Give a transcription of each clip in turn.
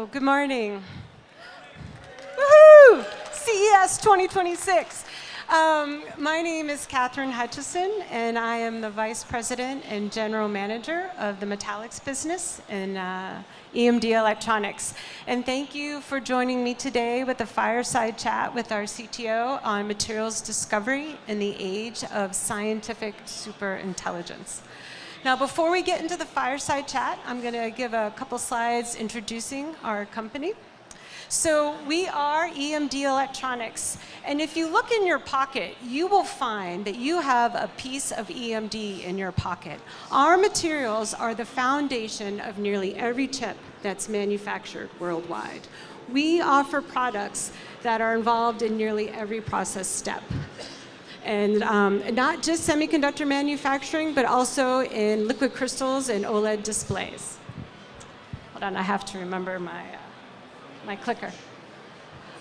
So, good morning. Woohoo! CES 2026. My name is Katherine Hutchison, and I am the Vice President and General Manager of the Metallics business in EMD Electronics. And thank you for joining me today with the Fireside Chat with our CTO on materials discovery in the age of scientific superintelligence. Now, before we get into the Fireside Chat, I'm going to give a couple slides introducing our company. So we are EMD Electronics, and if you look in your pocket, you will find that you have a piece of EMD in your pocket. Our materials are the foundation of nearly every chip that's manufactured worldwide. We offer products that are involved in nearly every process step. And not just semiconductor manufacturing, but also in liquid crystals and OLED displays. Hold on, I have to remember my clicker.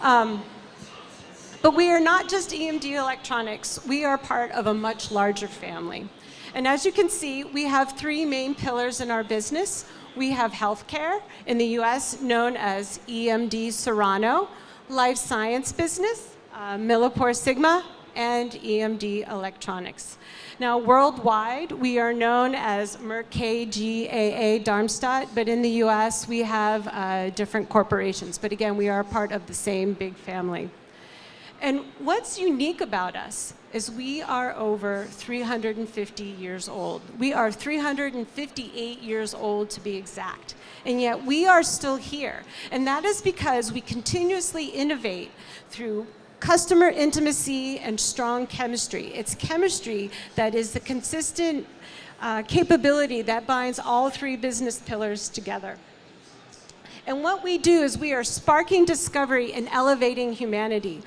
But we are not just EMD Electronics. We are part of a much larger family. And as you can see, we have three main pillars in our business. We have healthcare in the US, known as EMD Serrano, life science business, Millipore Sigma, and EMD Electronics. Now, worldwide, we are known as Merck KGaA Darmstadt, but in the US, we have different corporations. But again, we are part of the same big family. And what's unique about us is we are over 350 years old. We are 358 years old to be exact. And yet we are still here. And that is because we continuously innovate through customer intimacy and strong chemistry. It's chemistry that is the consistent capability that binds all three business pillars together. And what we do is we are sparking discovery and elevating humanity.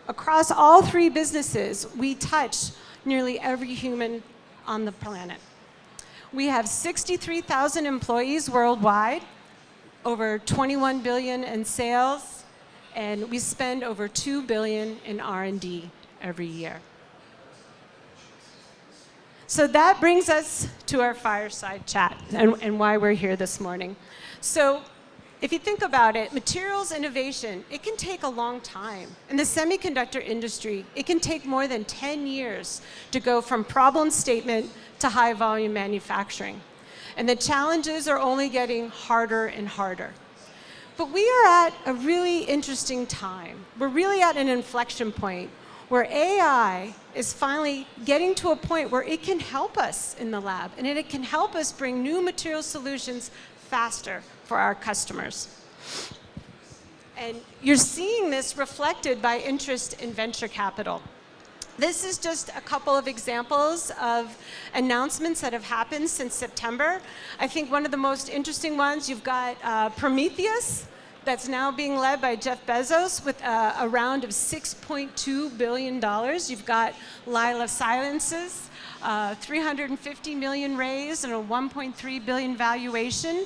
Across all three businesses, we touch nearly every human on the planet. We have 63,000 employees worldwide, over 21 billion in sales, and we spend over $2 billion in R&D every year. So that brings us to our fireside chat and why we're here this morning. So if you think about it, materials innovation, it can take a long time. In the semiconductor industry, it can take more than 10 years to go from problem statement to high volume manufacturing. And the challenges are only getting harder and harder. But we are at a really interesting time. We're really at an inflection point where AI is finally getting to a point where it can help us in the lab, and it can help us bring new material solutions faster for our customers. And you're seeing this reflected by interest in venture capital. This is just a couple of examples of announcements that have happened since September. I think one of the most interesting ones, you've got Prometheus, that's now being led by Jeff Bezos with a round of $6.2 billion. You've got Lila Sciences, 350 million raised and a 1.3 billion valuation.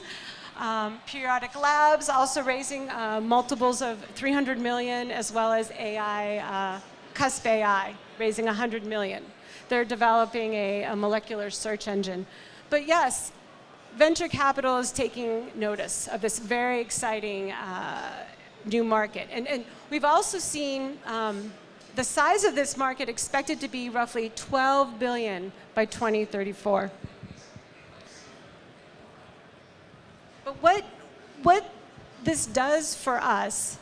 Periodic Labs also raising multiples of 300 million, as well as AI, Cusp AI, raising 100 million. They're developing a molecular search engine. But yes, venture capital is taking notice of this very exciting new market. And we've also seen the size of this market expected to be roughly 12 billion by 2034. But what this does for us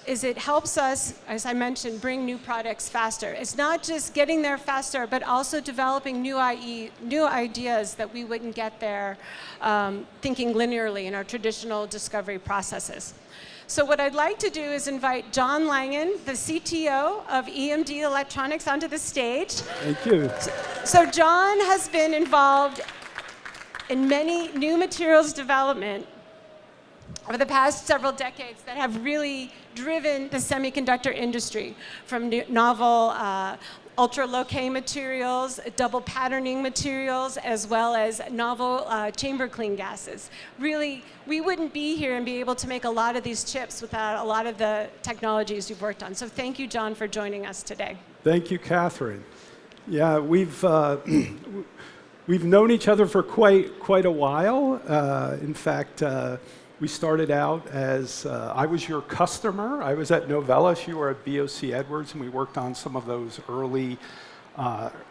is it helps us, as I mentioned, bring new products faster. It's not just getting there faster, but also developing new ideas that we wouldn't get there thinking linearly in our traditional discovery processes. So what I'd like to do is invite John Langan, the CTO of EMD Electronics, onto the stage. Thank you. So John has been involved in many new materials development over the past several decades that have really driven the semiconductor industry, from novel ultra-low-K materials, double patterning materials, as well as novel chamber clean gases. Really, we wouldn't be here and be able to make a lot of these chips without a lot of the technologies you've worked on. So thank you, John, for joining us today. Thank you, Katherine. Yeah, we've known each other for quite a while. In fact, We started out as, I was your customer. I was at Novellus, you were at BOC Edwards, and we worked on some of those early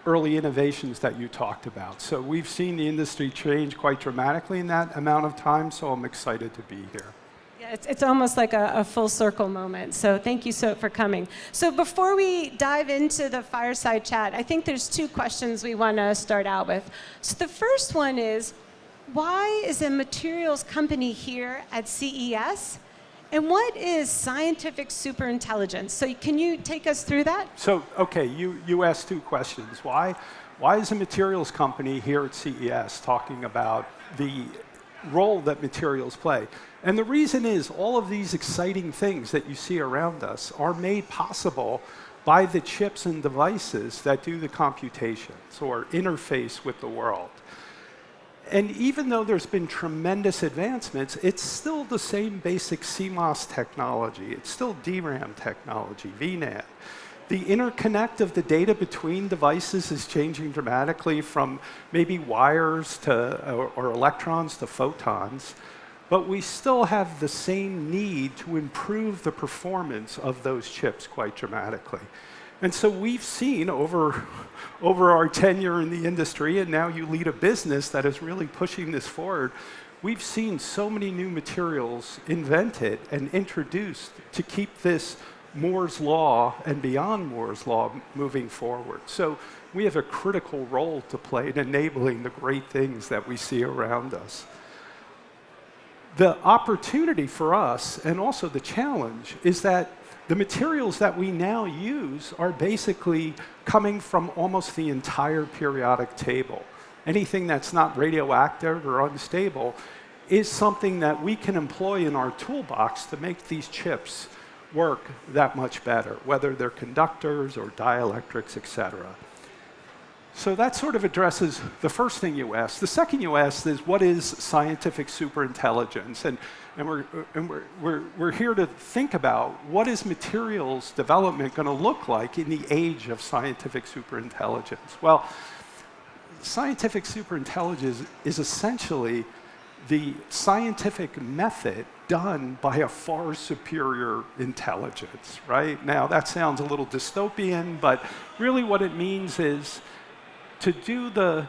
innovations that you talked about. So we've seen the industry change quite dramatically in that amount of time, so I'm excited to be here. Yeah, it's almost like a full circle moment. So thank you for coming. So before we dive into the fireside chat, I think there's two questions we want to start out with. So the first one is, why is a materials company here at CES? And what is scientific superintelligence? So can you take us through that? So, okay, you asked two questions. Why is a materials company here at CES talking about the role that materials play? And the reason is all of these exciting things that you see around us are made possible by the chips and devices that do the computations or interface with the world. And even though there's been tremendous advancements, it's still the same basic CMOS technology. It's still DRAM technology, VNAND. The interconnect of the data between devices is changing dramatically from maybe wires to, or electrons to photons. But we still have the same need to improve the performance of those chips quite dramatically. And so we've seen over our tenure in the industry, and now you lead a business that is really pushing this forward, we've seen so many new materials invented and introduced to keep this Moore's Law and beyond Moore's Law moving forward. So we have a critical role to play in enabling the great things that we see around us. The opportunity for us, and also the challenge, is that the materials that we now use are basically coming from almost the entire periodic table. Anything that's not radioactive or unstable is something that we can employ in our toolbox to make these chips work that much better, whether they're conductors or dielectrics, et cetera. So that sort of addresses the first thing you asked. The second you asked is, what is scientific superintelligence? And we're here to think about what is materials development going to look like in the age of scientific superintelligence. Well, scientific superintelligence is essentially the scientific method done by a far superior intelligence, right? Now, that sounds a little dystopian, but really what it means is to do the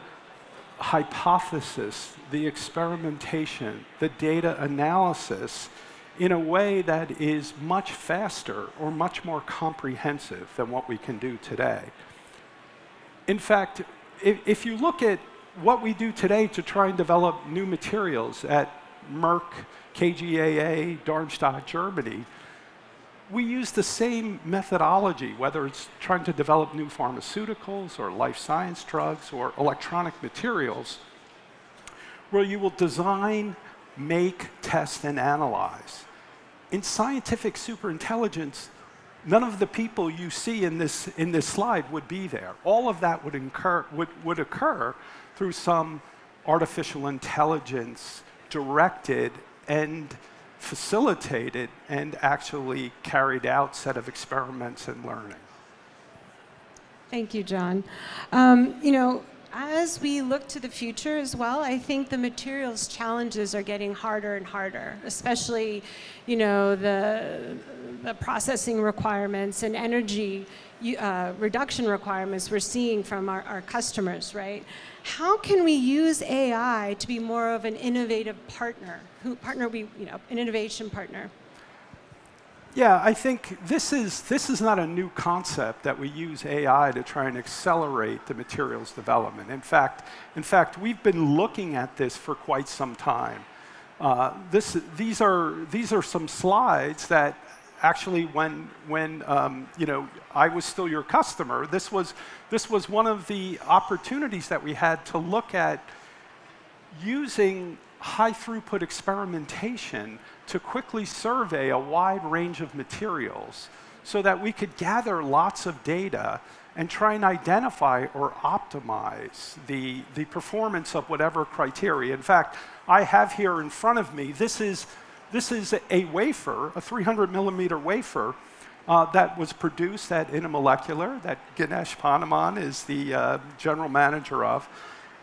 hypothesis, the experimentation, the data analysis in a way that is much faster or much more comprehensive than what we can do today. In fact, if you look at what we do today to try and develop new materials at Merck, KGaA, Darmstadt, Germany, we use the same methodology, whether it's trying to develop new pharmaceuticals or life science drugs or electronic materials, where you will design, make, test, and analyze. In scientific superintelligence, none of the people you see in this slide would be there. All of that would occur through some artificial intelligence directed and facilitated and actually carried out set of experiments and learning. Thank you, John. You know, as we look to the future as well, I think the materials challenges are getting harder and harder, especially, you know, the processing requirements and energy reduction requirements we're seeing from our customers, right? How can we use AI to be more of an innovative partner? An innovation partner? Yeah, I think this is not a new concept that we use AI to try and accelerate the materials development. In fact, we've been looking at this for quite some time. These are some slides that actually, when you know, I was still your customer, this was one of the opportunities that we had to look at using high throughput experimentation to quickly survey a wide range of materials so that we could gather lots of data and try and identify or optimize the performance of whatever criteria. In fact, I have here in front of me, this is a wafer, a 300 millimeter wafer that was produced at Intermolecular that Ganesh Panaman is the general manager of.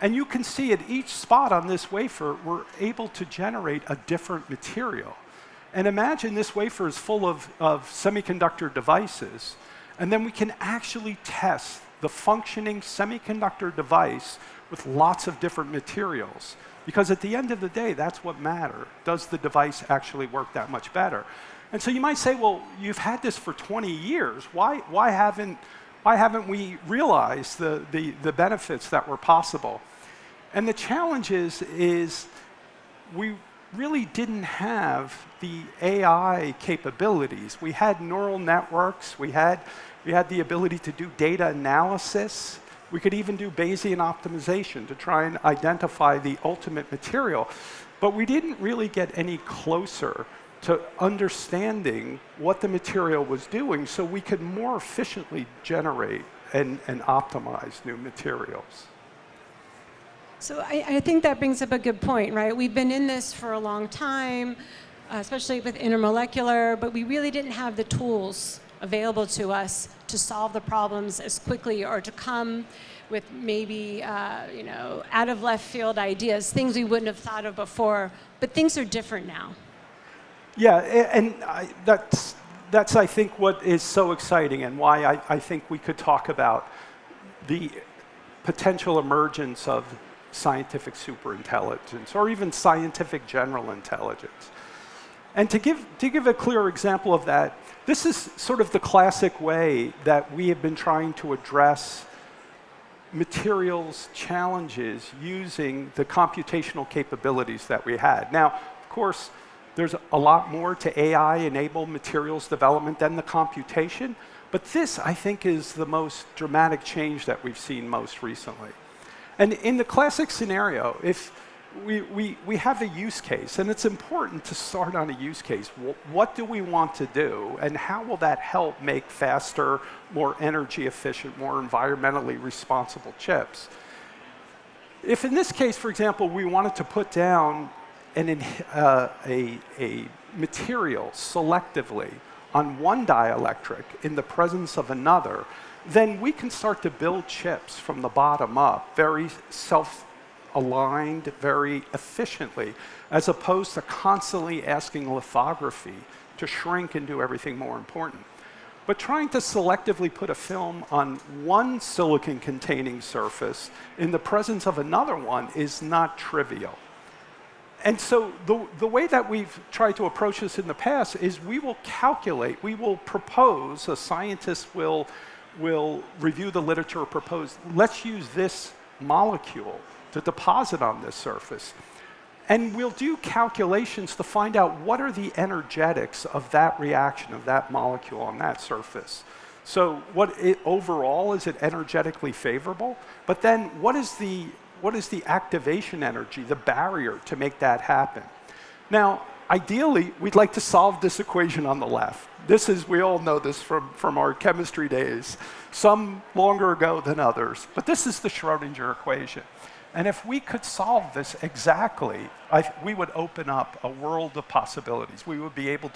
And you can see at each spot on this wafer, we're able to generate a different material. And imagine this wafer is full of semiconductor devices, and then we can actually test the functioning semiconductor device with lots of different materials. Because at the end of the day, that's what matters. Does the device actually work that much better? And so you might say, well, you've had this for 20 years. Why haven't we realized the benefits that were possible? And the challenge is we really didn't have the AI capabilities. We had neural networks. We had the ability to do data analysis. We could even do Bayesian optimization to try and identify the ultimate material. But we didn't really get any closer to understanding what the material was doing so we could more efficiently generate and optimize new materials. So I think that brings up a good point, right? We've been in this for a long time, especially with intermolecular, but we really didn't have the tools available to us to solve the problems as quickly or to come with maybe out of left field ideas, things we wouldn't have thought of before. But things are different now. Yeah, and that's I think what is so exciting and why I think we could talk about the potential emergence of scientific superintelligence or even scientific general intelligence. And to give a clear example of that, this is sort of the classic way that we have been trying to address materials challenges using the computational capabilities that we had. Now, of course, there's a lot more to AI-enabled materials development than the computation, but this, I think, is the most dramatic change that we've seen most recently. And in the classic scenario, if we have a use case, and it's important to start on a use case. What do we want to do, and how will that help make faster, more energy efficient, more environmentally responsible chips? If in this case, for example, we wanted to put down a material selectively on one dielectric in the presence of another, then we can start to build chips from the bottom up, very self-aligned, very efficiently, as opposed to constantly asking lithography to shrink and do everything more important. But trying to selectively put a film on one silicon-containing surface in the presence of another one is not trivial. And so the way that we've tried to approach this in the past is we will calculate, we will propose, a scientist will review the literature, propose, let's use this molecule to deposit on this surface. And we'll do calculations to find out what are the energetics of that reaction, of that molecule on that surface. So overall, is it energetically favorable? But then what is the activation energy, the barrier to make that happen? Now, ideally, we'd like to solve this equation on the left. This is, we all know this from our chemistry days, some longer ago than others. But this is the Schrodinger equation. And if we could solve this exactly, we would open up a world of possibilities. We would be able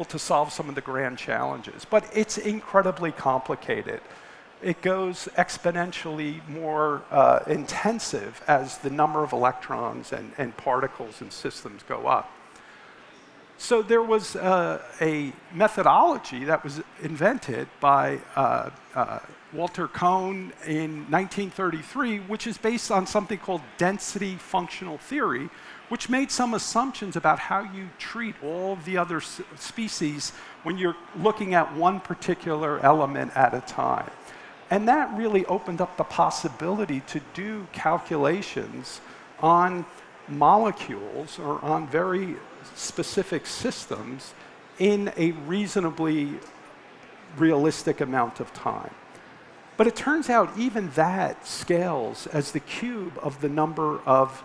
to solve some of the grand challenges. But it's incredibly complicated. It goes exponentially more intensive as the number of electrons and particles and systems go up. So there was a methodology that was invented by Walter Kohn in 1933, which is based on something called density functional theory, which made some assumptions about how you treat all of the other species when you're looking at one particular element at a time. And that really opened up the possibility to do calculations on molecules or on very specific systems in a reasonably realistic amount of time. But it turns out even that scales as the cube of the number of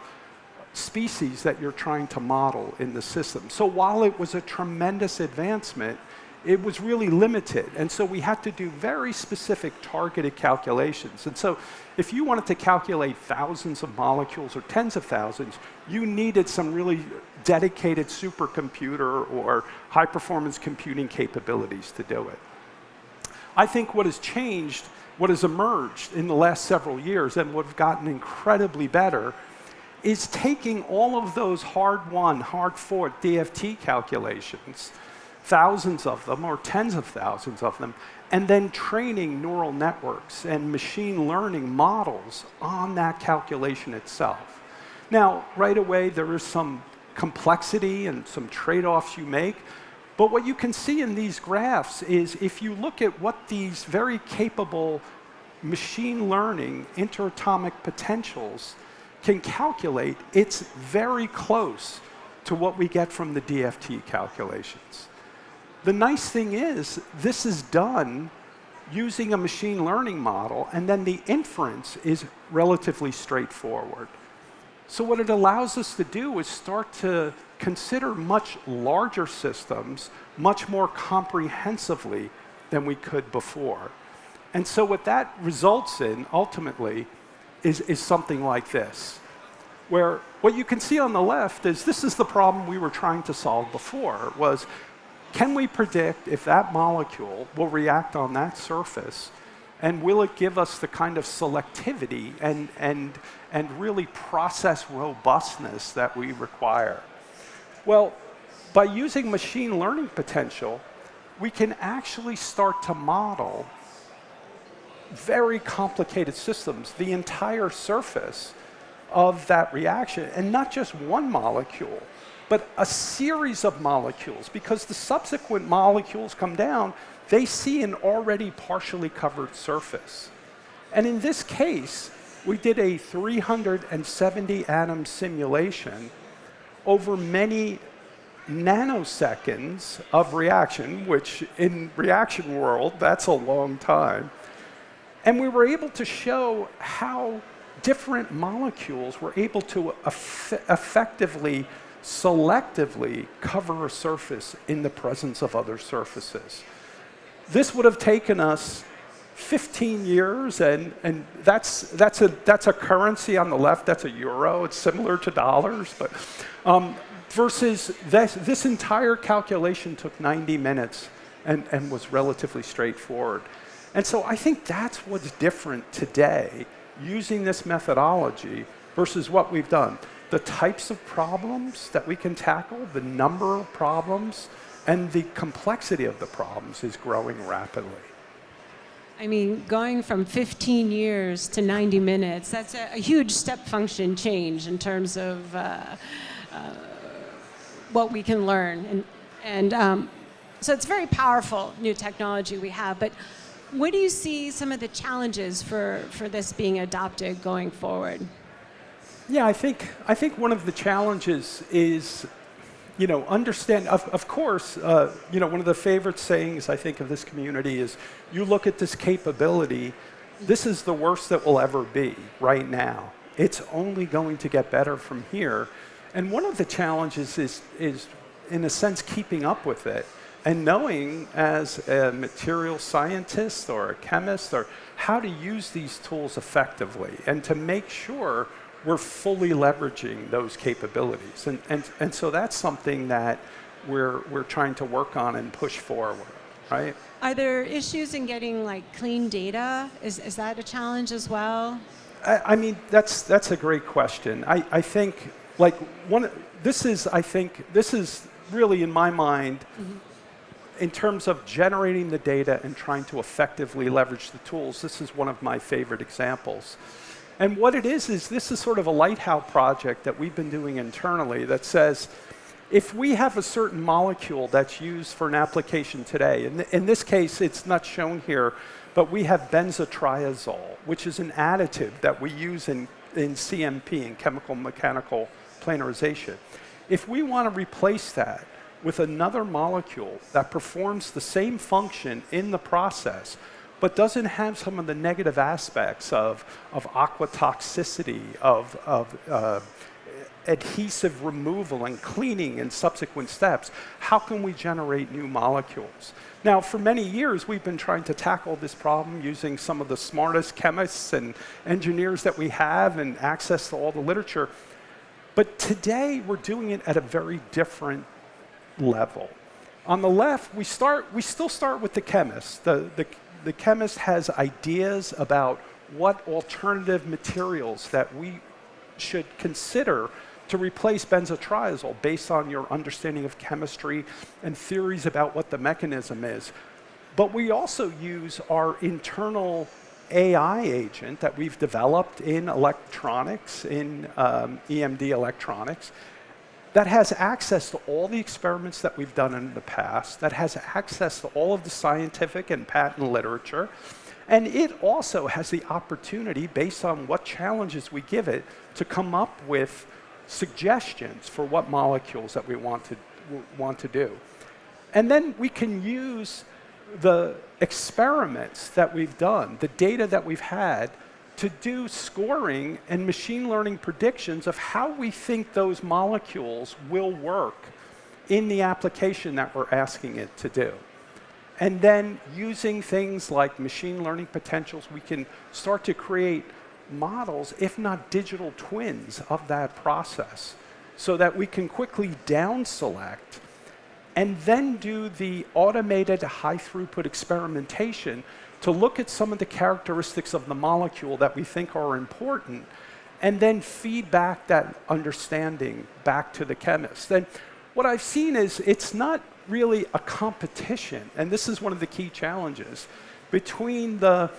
species that you're trying to model in the system. So while it was a tremendous advancement, it was really limited. And so we had to do very specific targeted calculations. And so if you wanted to calculate thousands of molecules or tens of thousands, you needed some really dedicated supercomputer or high-performance computing capabilities to do it. I think what has changed what has emerged in the last several years and what have gotten incredibly better is taking all of those hard-won, hard-fought DFT calculations, thousands of them or tens of thousands of them, and then training neural networks and machine learning models on that calculation itself. Now, right away, there is some complexity and some trade-offs you make, but what you can see in these graphs is if you look at what these very capable machine learning interatomic potentials can calculate, it's very close to what we get from the DFT calculations. The nice thing is, this is done using a machine learning model, and then the inference is relatively straightforward. So what it allows us to do is start to consider much larger systems much more comprehensively than we could before. And so what that results in, ultimately, is something like this, where what you can see on the left is this is the problem we were trying to solve before, was can we predict if that molecule will react on that surface, and will it give us the kind of selectivity and really process robustness that we require? Well, by using machine learning potential, we can actually start to model very complicated systems, the entire surface of that reaction, and not just one molecule, but a series of molecules, because the subsequent molecules come down, they see an already partially covered surface. And in this case, we did a 370 atom simulation over many nanoseconds of reaction, which in reaction world, that's a long time. And we were able to show how different molecules were able to effectively, selectively cover a surface in the presence of other surfaces. This would have taken us 15 years, and that's a currency on the left, that's a euro, it's similar to dollars, but versus this entire calculation took 90 minutes and was relatively straightforward. And so I think that's what's different today, using this methodology versus what we've done. The types of problems that we can tackle, the number of problems, and the complexity of the problems is growing rapidly. I mean, going from 15 years to 90 minutes, that's a huge step function change in terms of what we can learn. So it's very powerful new technology we have, but what do you see some of the challenges for this being adopted going forward? Yeah, I think one of the challenges is, understand, of course, one of the favorite sayings I think of this community is, you look at this capability, this is the worst that will ever be right now. It's only going to get better from here. And one of the challenges is in a sense, keeping up with it and knowing as a material scientist or a chemist or how to use these tools effectively and to make sure we're fully leveraging those capabilities. And so that's something that we're trying to work on and push forward, right? Are there issues in getting clean data? Is that a challenge as well? I mean, that's a great question. I think this is really in my mind, in terms of generating the data and trying to effectively leverage the tools, this is one of my favorite examples. And what it is this is sort of a lighthouse project that we've been doing internally that says, if we have a certain molecule that's used for an application today, in this case, it's not shown here, but we have benzotriazole, which is an additive that we use in CMP, in chemical mechanical planarization. If we want to replace that with another molecule that performs the same function in the process, but doesn't have some of the negative aspects of aquatoxicity, of adhesive removal and cleaning and subsequent steps, how can we generate new molecules? Now, for many years, we've been trying to tackle this problem using some of the smartest chemists and engineers that we have and access to all the literature. But today, we're doing it at a very different level. On the left, we still start with the chemists, the the chemist has ideas about what alternative materials that we should consider to replace benzotriazole based on your understanding of chemistry and theories about what the mechanism is. But we also use our internal AI agent that we've developed in electronics, in EMD electronics, that has access to all the experiments that we've done in the past, that has access to all of the scientific and patent literature, and it also has the opportunity, based on what challenges we give it, to come up with suggestions for what molecules that we want to do. And then we can use the experiments that we've done, the data that we've had, to do scoring and machine learning predictions of how we think those molecules will work in the application that we're asking it to do. And then using things like machine learning potentials, we can start to create models, if not digital twins, of that process so that we can quickly down select and then do the automated high throughput experimentation to look at some of the characteristics of the molecule that we think are important and then feed back that understanding back to the chemist. And what I've seen is it's not really a competition, and this is one of the key challenges, between the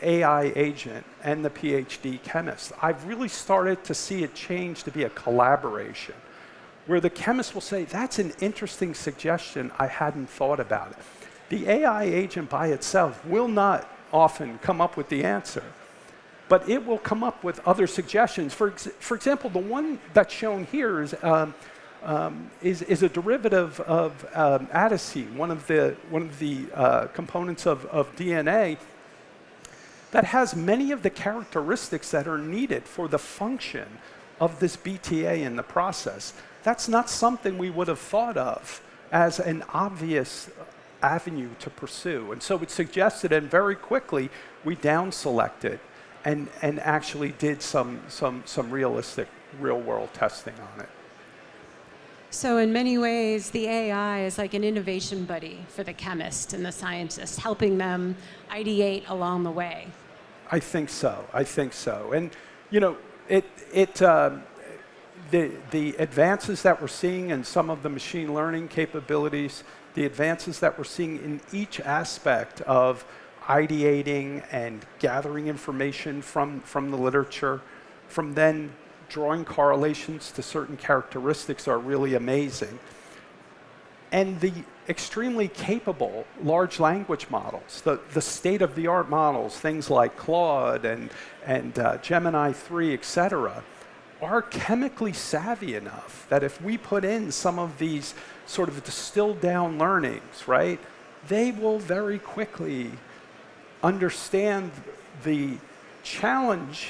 AI agent and the PhD chemist. I've really started to see it change to be a collaboration, where the chemist will say, that's an interesting suggestion, I hadn't thought about it. The AI agent by itself will not often come up with the answer, but it will come up with other suggestions. For example, the one that's shown here is a derivative of adenosine, one of the components of DNA that has many of the characteristics that are needed for the function of this BTA in the process. That's not something we would have thought of as an obvious avenue to pursue. And so it's suggested, and very quickly we down selected and actually did some realistic real-world testing on it. So in many ways, the AI is like an innovation buddy for the chemist and the scientist, helping them ideate along the way. I think so. And the advances that we're seeing in some of the machine learning capabilities, the advances that we're seeing in each aspect of ideating and gathering information from the literature, from then drawing correlations to certain characteristics, are really amazing. And the extremely capable large language models, the state-of-the-art models, things like Claude and Gemini 3, et cetera, are chemically savvy enough that if we put in some of these sort of distilled down learnings, right, they will very quickly understand the challenge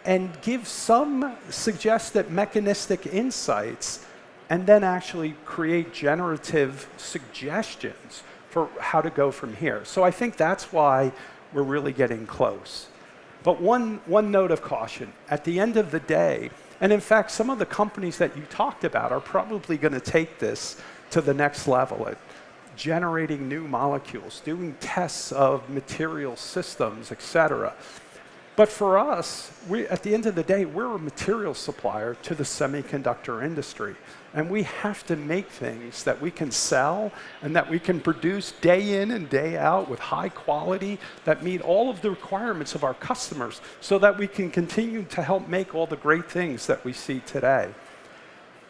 and give some suggested mechanistic insights, and then actually create generative suggestions for how to go from here. So I think that's why we're really getting close. But one note of caution, at the end of the day, and in fact, some of the companies that you talked about are probably going to take this to the next level at generating new molecules, doing tests of material systems, et cetera. But for us, at the end of the day, we're a material supplier to the semiconductor industry. And we have to make things that we can sell and that we can produce day in and day out with high quality that meet all of the requirements of our customers so that we can continue to help make all the great things that we see today.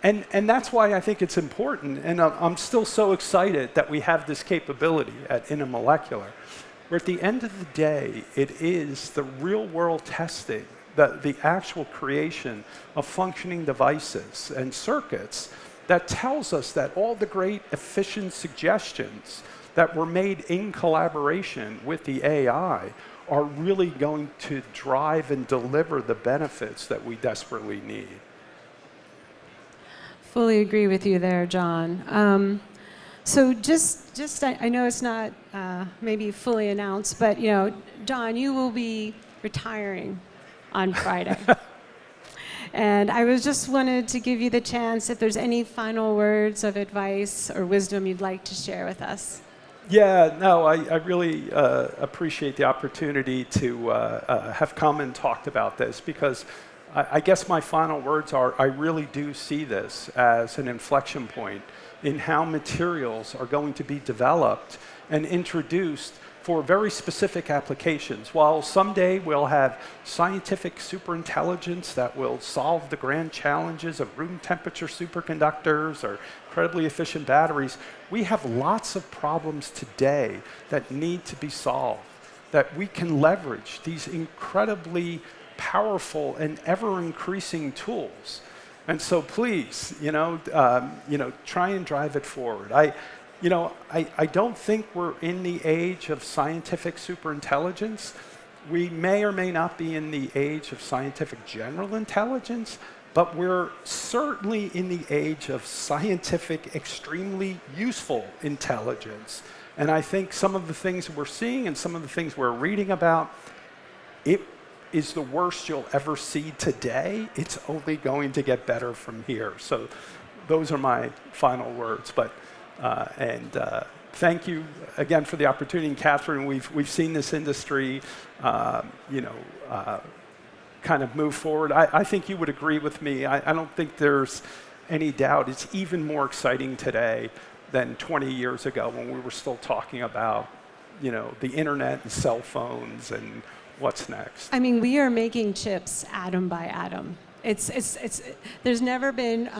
And that's why I think it's important, and I'm still so excited that we have this capability at Intermolecular, where at the end of the day, it is the real-world testing, the actual creation of functioning devices and circuits that tells us that all the great efficient suggestions that were made in collaboration with the AI are really going to drive and deliver the benefits that we desperately need. Fully agree with you there, John. So just I know it's not maybe fully announced, but John, you will be retiring on Friday. And I was just wanted to give you the chance if there's any final words of advice or wisdom you'd like to share with us. Yeah, no, I really appreciate the opportunity to have come and talked about this, because I guess my final words are I really do see this as an inflection point in how materials are going to be developed and introduced for very specific applications. While someday we'll have scientific superintelligence that will solve the grand challenges of room temperature superconductors or incredibly efficient batteries, we have lots of problems today that need to be solved, that we can leverage these incredibly powerful and ever-increasing tools. And so please, try and drive it forward. I don't think we're in the age of scientific superintelligence. We may or may not be in the age of scientific general intelligence, but we're certainly in the age of scientific, extremely useful intelligence. And I think some of the things we're seeing and some of the things we're reading about, it is the worst you'll ever see today. It's only going to get better from here. So those are my final words. But thank you again for the opportunity. And Katherine, we've seen this industry, kind of move forward. I think you would agree with me. I don't think there's any doubt it's even more exciting today than 20 years ago when we were still talking about, the internet and cell phones and what's next. I mean, we are making chips atom by atom. There's never been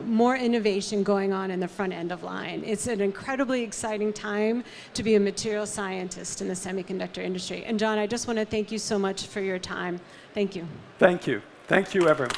more innovation going on in the front end of line. It's an incredibly exciting time to be a material scientist in the semiconductor industry. And John, I just want to thank you so much for your time. Thank you. Thank you. Thank you, everyone.